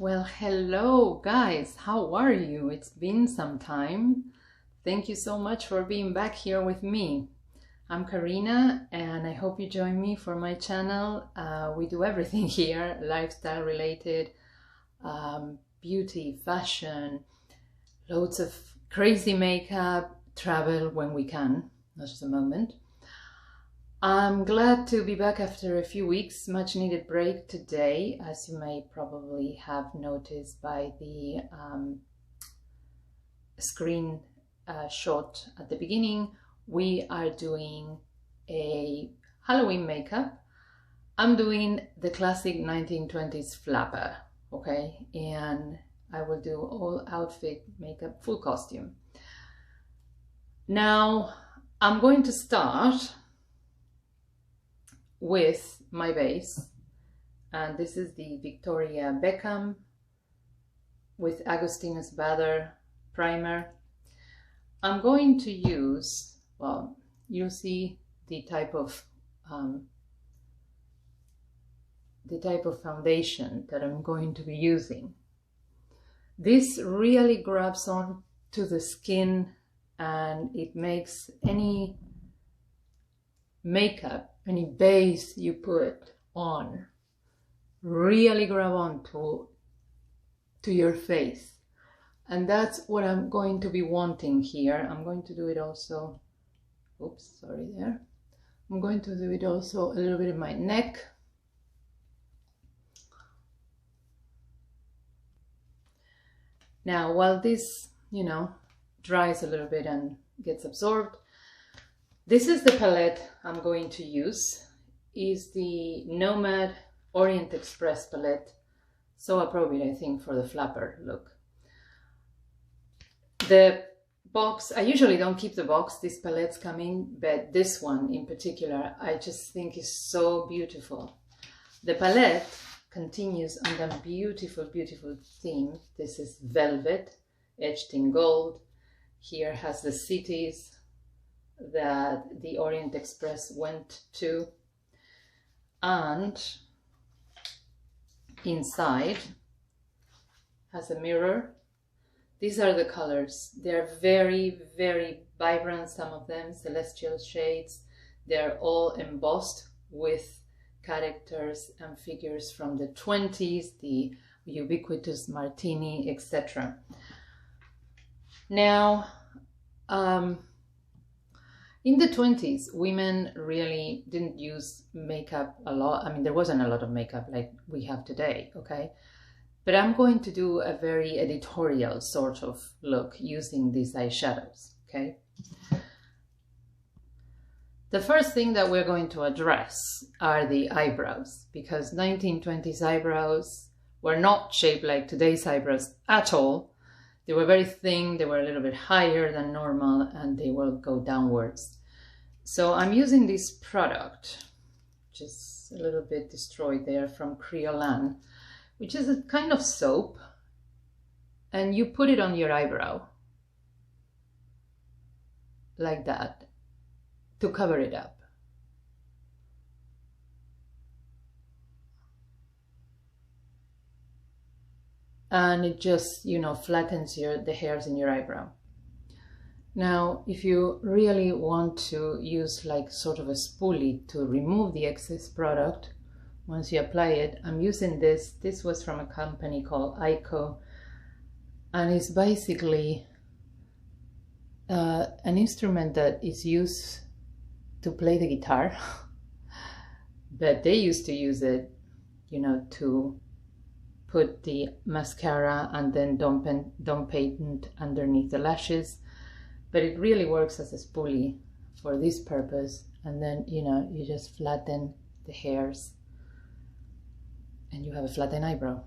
Well, hello guys, how are you? It's been some time. Thank you so much for being back here with me. I'm Karina and I hope you join me for my channel. We do everything here, lifestyle related, beauty, fashion, loads of crazy makeup, travel when we can, not just a moment. I'm glad to be back after a few weeks, much needed break today, as you may probably have noticed by the screen shot at the beginning. We are doing a Halloween makeup. I'm doing the classic 1920s flapper, okay? And I will do all outfit, makeup, full costume. Now, I'm going to start with my base, and this is the Victoria Beckham with Agostinus Bader primer. I'm going to use, well, you'll see the type of foundation that I'm going to be using. This really grabs on to the skin and it makes any makeup, any base you put on, really grab on to your face. And that's what I'm going to be wanting here. I'm going to do it also, oops, sorry there. I'm going to do it also a little bit in my neck. Now, while this, dries a little bit and gets absorbed, this is the palette I'm going to use. Is the Nomad Orient Express palette. So appropriate, I think, for the flapper look. The box, I usually don't keep the box, these palettes come in, but this one in particular, I just think is so beautiful. The palette continues on that beautiful, beautiful theme. This is velvet, etched in gold. Here has the cities that the Orient Express went to, and inside has a mirror. These are the colors. They're very, very vibrant, some of them celestial shades. They're all embossed with characters and figures from the 20s, the ubiquitous martini, etc. Now, in the 20s, women really didn't use makeup a lot. I mean, there wasn't a lot of makeup like we have today, okay? But I'm going to do a very editorial sort of look using these eyeshadows, okay? The first thing that we're going to address are the eyebrows, because 1920s eyebrows were not shaped like today's eyebrows at all. They were very thin, they were a little bit higher than normal, and they will go downwards. So I'm using this product, which is a little bit destroyed there, from Creolan, which is a kind of soap, and you put it on your eyebrow, like that, to cover it up. And it just, flattens the hairs in your eyebrow. Now, if you really want to use like sort of a spoolie to remove the excess product, once you apply it, I'm using this. This was from a company called Eyeko, and it's basically an instrument that is used to play the guitar, but they used to use it, to put the mascara and then don't paint underneath the lashes. But it really works as a spoolie for this purpose. And then, you just flatten the hairs and you have a flattened eyebrow.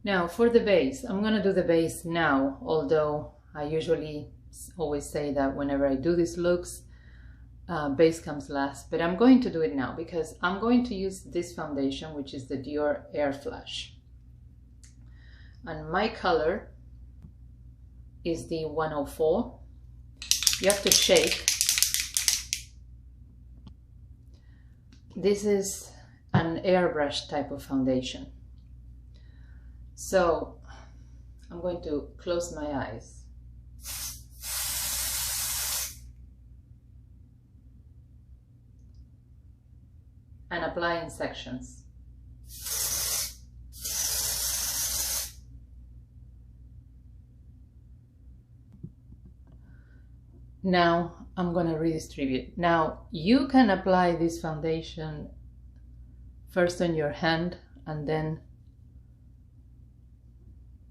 Now for the base, I'm gonna do the base now, although I usually always say that whenever I do these looks, base comes last, but I'm going to do it now because I'm going to use this foundation, which is the Dior Air Flash. And my color is the 104. You have to shake. This is an airbrush type of foundation. So I'm going to close my eyes. And apply in sections. Now I'm going to redistribute. Now you can apply this foundation first on your hand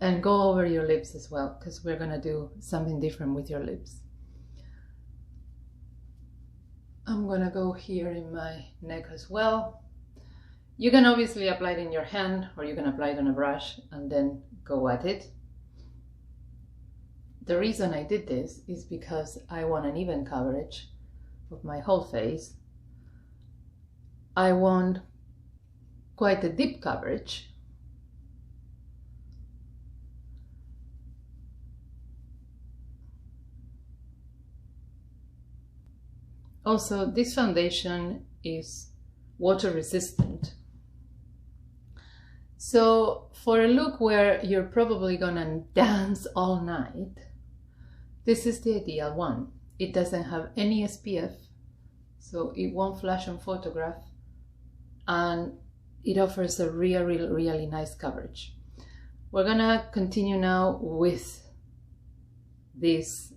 and go over your lips as well, because we're going to do something different with your lips. I'm going to go here in my neck as well. You can obviously apply it in your hand, or you can apply it on a brush and then go at it. The reason I did this is because I want an even coverage of my whole face. I want quite a deep coverage. Also, this foundation is water resistant. So for a look where you're probably gonna dance all night, this is the ideal one. It doesn't have any SPF, so it won't flash on photograph, and it offers a really nice coverage. We're gonna continue now with these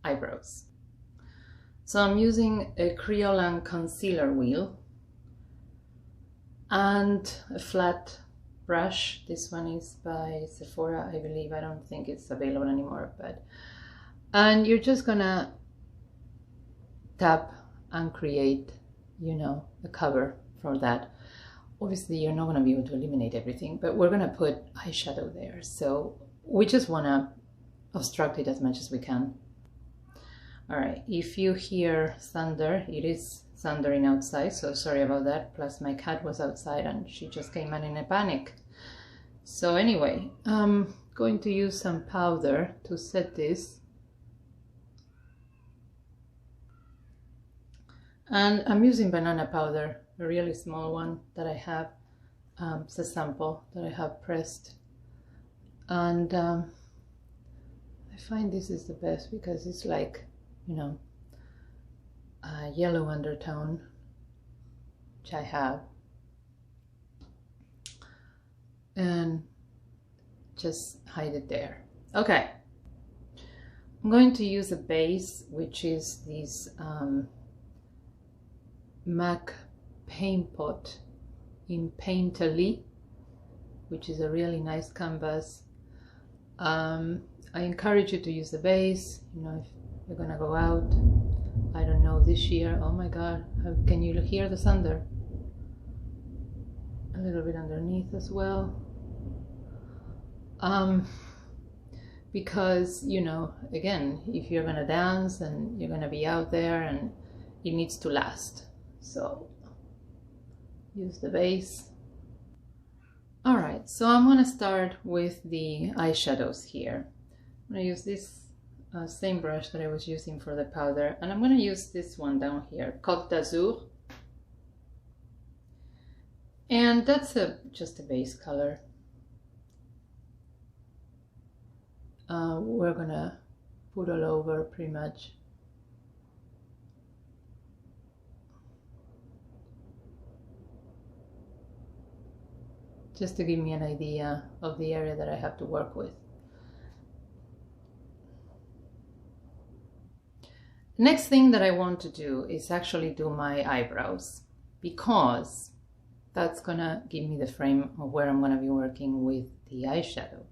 eyebrows. So I'm using a Creolan concealer wheel and a flat brush. This one is by Sephora, I believe. I don't think it's available anymore, and you're just gonna tap and create, you know, a cover for that. Obviously you're not gonna be able to eliminate everything, but we're gonna put eyeshadow there, so we just wanna obstruct it as much as we can. All right, if you hear thunder, it is thundering outside, so sorry about that. Plus my cat was outside and she just came in a panic. So anyway, I'm going to use some powder to set this. And I'm using banana powder, a really small one that I have. It's a sample that I have pressed. And I find this is the best because it's like, you know, a yellow undertone, which I have, and just hide it there. Okay, I'm going to use a base, which is this MAC Paint Pot in Painterly, which is a really nice canvas. I encourage you to use the base, you know, if you're gonna go out, I don't know, this year. Oh my god, can you hear the thunder? A little bit underneath as well. Because, you know, again, if you're gonna dance and you're gonna be out there, and it needs to last, so use the base. All right, so I'm gonna start with the eyeshadows here. I'm gonna use this same brush that I was using for the powder, and I'm going to use this one down here, Côte d'Azur, and that's just a base color. We're gonna put all over pretty much. Just to give me an idea of the area that I have to work with. Next thing that I want to do is actually do my eyebrows, because that's gonna give me the frame of where I'm gonna be working with the eyeshadow.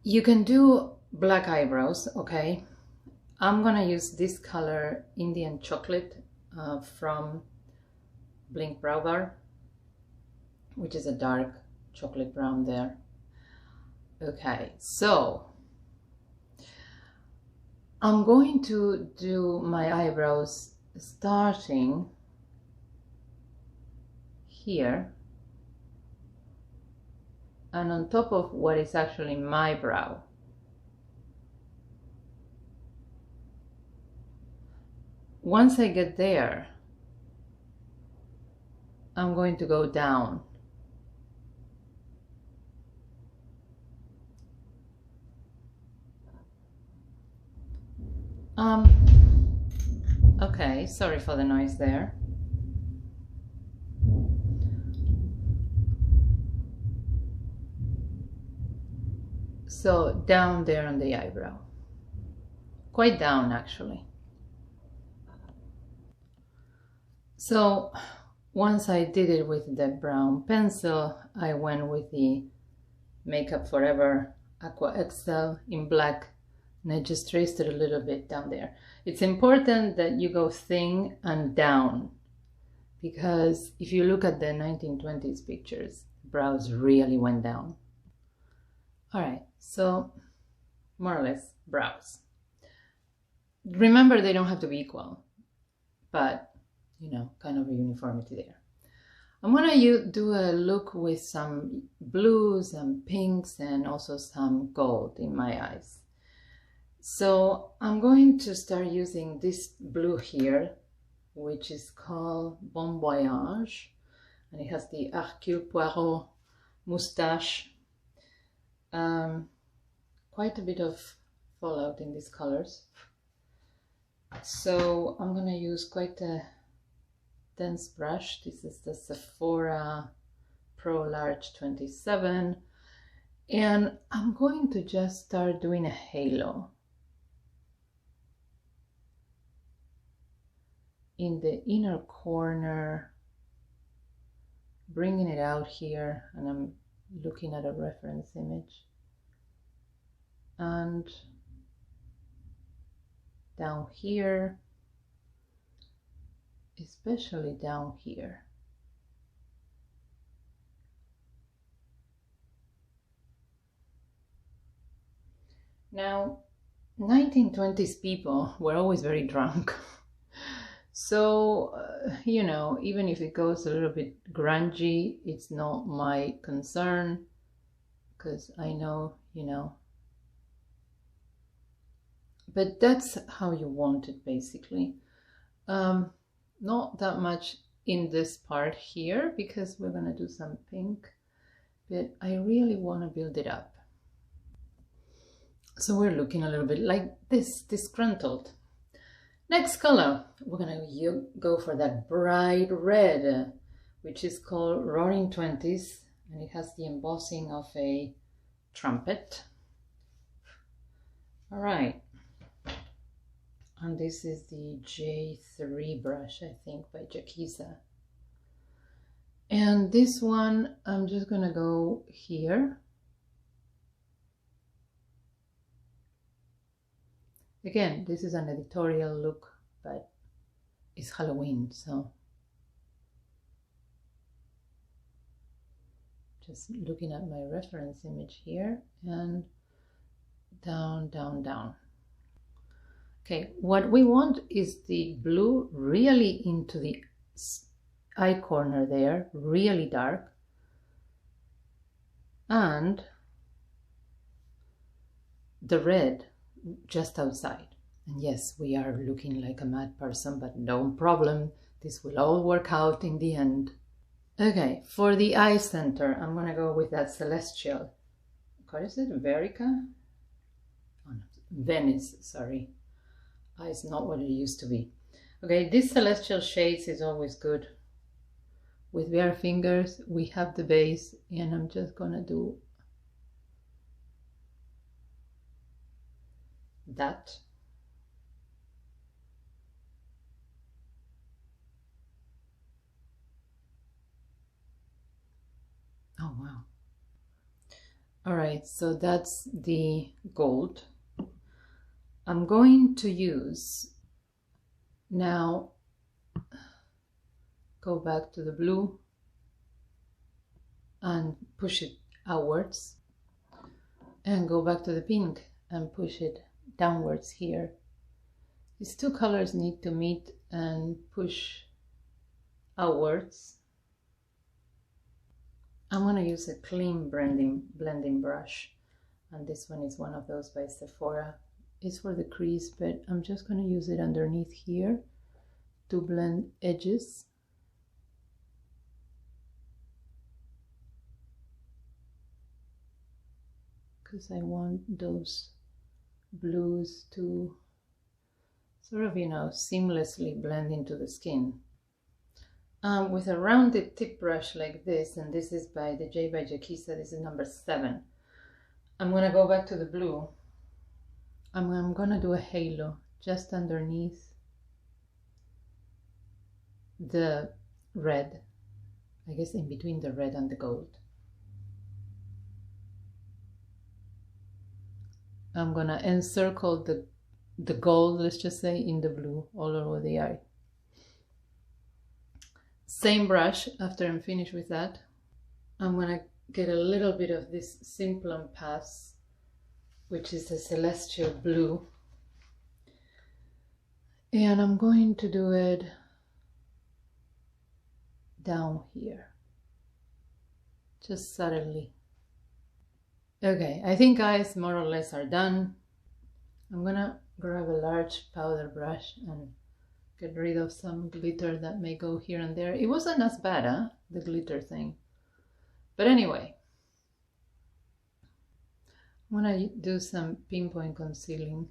You can do black eyebrows, okay? I'm gonna use this color, Indian Chocolate, from Blink Brow Bar, which is a dark chocolate brown there. Okay, so I'm going to do my eyebrows starting here and on top of what is actually my brow. Once I get there, I'm going to go down Okay, sorry for the noise there. So down there on the eyebrow, quite down actually. So once I did it with the brown pencil, I went with the Makeup Forever Aqua Excel in black, and I just traced it a little bit down there. It's important that you go thin and down, because if you look at the 1920s pictures, brows really went down. All right, so more or less brows. Remember, they don't have to be equal, but you know, kind of a uniformity there. I'm gonna do a look with some blues and pinks and also some gold in my eyes. So I'm going to start using this blue here, which is called Bon Voyage, and it has the Hercule Poirot moustache. Quite a bit of fallout in these colors. So I'm gonna use quite a dense brush. This is the Sephora Pro Large 27, and I'm going to just start doing a halo in the inner corner, bringing it out here, and I'm looking at a reference image, and down here, especially down here. Now, 1920s people were always very drunk. So, you know, even if it goes a little bit grungy, it's not my concern, because I know, you know, but that's how you want it basically. Not that much in this part here, because we're gonna do some pink, but I really want to build it up. So we're looking a little bit like this, disgruntled. Next color, we're gonna go for that bright red, which is called Roaring 20s, and it has the embossing of a trumpet. All right. And this is the J3 brush, I think, by Jaquiza. And this one, I'm just gonna go here. Again, this is an editorial look, but it's Halloween, so just looking at my reference image here, and down, down, down. Okay, what we want is the blue really into the eye corner there, really dark, and the red just outside. And yes, we are looking like a mad person, but no problem. This will all work out in the end. Okay, for the eye center, I'm gonna go with that Celestial. What is it? Verica? Oh, no. Venice, sorry. It's not what it used to be. Okay, this Celestial shades is always good. With bare fingers, we have the base, and I'm just gonna do that. Oh, wow. All right, so that's the gold. I'm going to use, now, go back to the blue and push it outwards, and go back to the pink and push it downwards here. These two colors need to meet and push outwards. I'm going to use a clean blending brush, and this one is one of those by Sephora. It's for the crease, but I'm just going to use it underneath here to blend edges. Because I want those blues to sort of, seamlessly blend into the skin. With a rounded tip brush like this, and this is by the J by Jaquisa, this is number 7. I'm gonna go back to the blue. I'm gonna do a halo just underneath the red, I guess in between the red and the gold. I'm gonna encircle the gold, let's just say, in the blue all over the eye. Same brush, after I'm finished with that, I'm gonna get a little bit of this Simplon Pass, which is a celestial blue, and I'm going to do it down here, just subtly. Okay, I think eyes more or less are done. I'm gonna grab a large powder brush and get rid of some glitter that may go here and there. It wasn't as bad, huh? The glitter thing. But anyway, I'm gonna do some pinpoint concealing.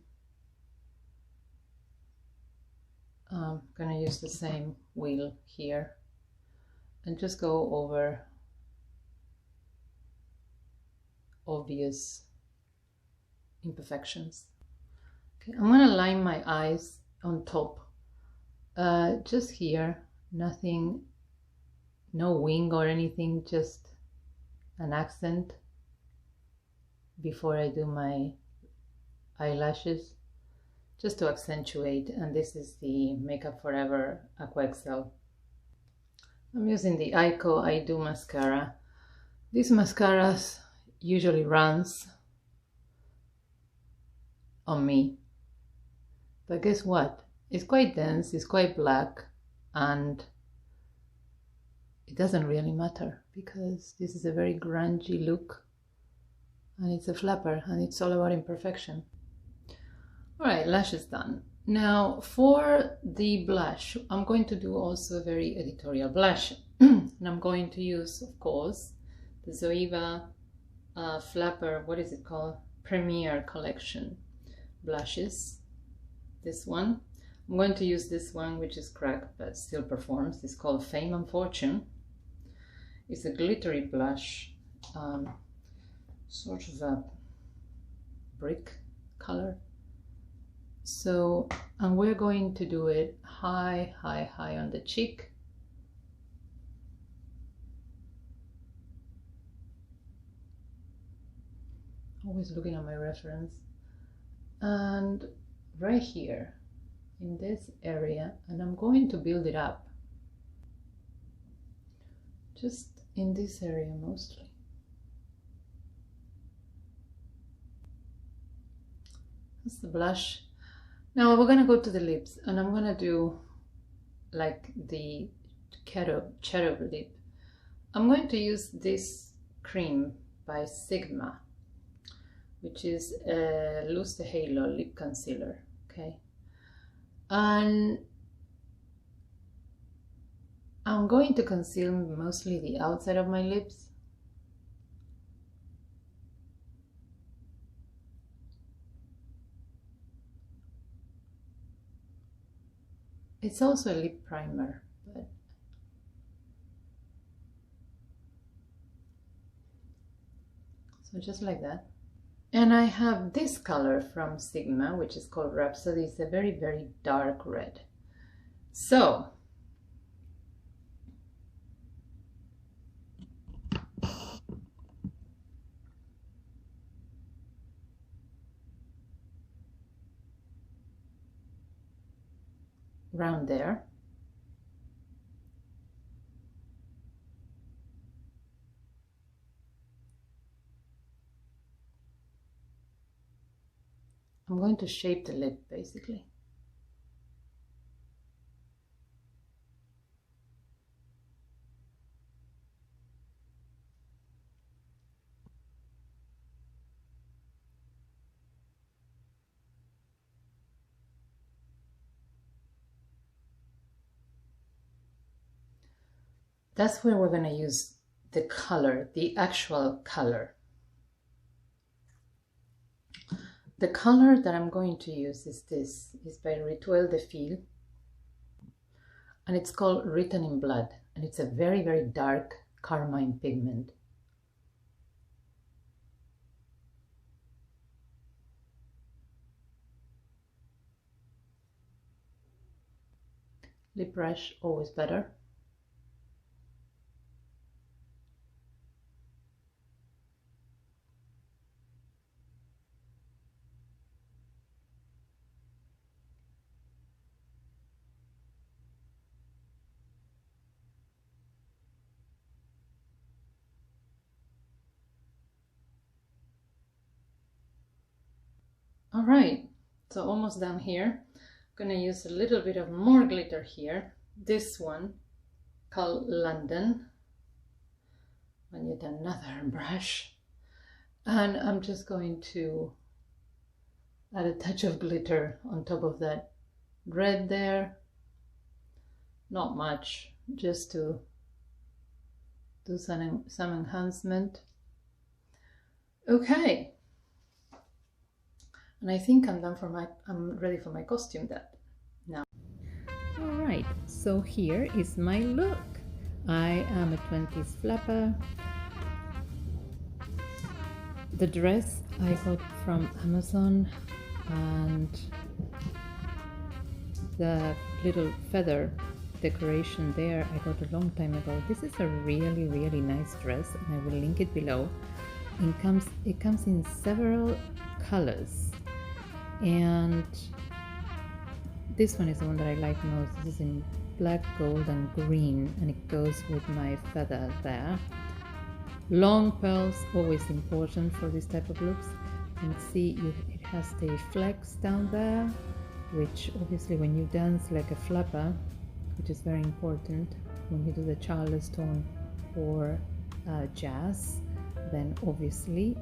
I'm gonna use the same wheel here and just go over obvious imperfections. Okay, I'm gonna line my eyes on top. Just here, nothing, no wing or anything, just an accent before I do my eyelashes, just to accentuate. And this is the Makeup Forever Aqua Excel. I'm using the Eyeko Eyedo mascara. This mascara usually runs on me, but guess what? It's quite dense, it's quite black, and it doesn't really matter because this is a very grungy look and it's a flapper and it's all about imperfection. All right, lashes done. Now for the blush, I'm going to do also a very editorial blush. And I'm going to use, of course, the Zoeva flapper, what is it called? Premier Collection blushes. This one. I'm going to use this one, which is cracked but still performs. It's called Fame and Fortune. It's a glittery blush, sort of a brick color. So, and we're going to do it high, high, high on the cheek. Always looking at my reference. And right here in this area, and I'm going to build it up just in this area mostly. That's the blush. Now we're gonna go to the lips, and I'm gonna do like the cherub lip. I'm going to use this cream by Sigma, which is a Luz de Halo lip concealer. Okay, and I'm going to conceal mostly the outside of my lips. It's also a lip primer, but so just like that. And I have this color from Sigma, which is called Rhapsody. It's a very, very dark red. So around there. I'm going to shape the lip basically. That's where we're going to use the color, the actual color. The color that I'm going to use is this. It's by Rituel de Fil. And it's called Written in Blood. And it's a very, very dark carmine pigment. Lip brush, always better. All right, so almost done here. I'm gonna use a little bit of more glitter here. This one called London, and yet another brush. And I'm just going to add a touch of glitter on top of that red there. Not much, just to do some enhancement. Okay. And I think I'm ready for my costume now. All right, so here is my look. I am a 20s flapper. The dress I got from Amazon, and the little feather decoration there I got a long time ago. This is a really, really nice dress, and I will link it below. It comes in several colors. And this one is the one that I like most. This is in black, gold, and green, and it goes with my feather there. Long pearls, always important for this type of looks. And see, it has the flex down there, which obviously when you dance like a flapper, which is very important when you do the Charleston or jazz, then obviously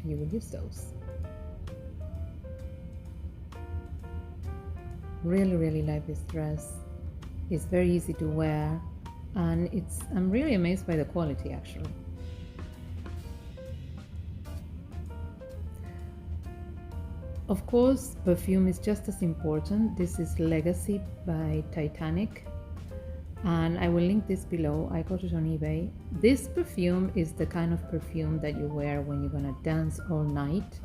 you will use those. Really, really like this dress. It's very easy to wear, and I'm really amazed by the quality actually. Of course, perfume is just as important. This is Legacy by Titanic, and I will link this below. I got it on eBay. This perfume is the kind of perfume that you wear when you're gonna dance all night.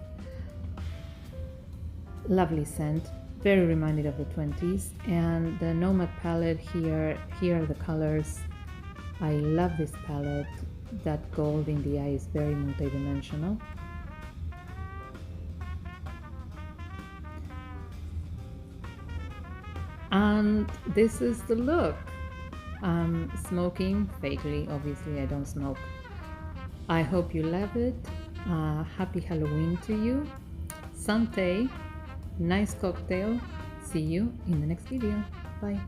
Lovely scent. Very reminded of the 20s. And the Nomad palette here are the colors. I love this palette. That gold in the eye is very multidimensional. And this is the look. I'm smoking fakely, obviously I don't smoke. I hope you love it. Happy Halloween to you. Santé. Nice cocktail. See you in the next video. Bye.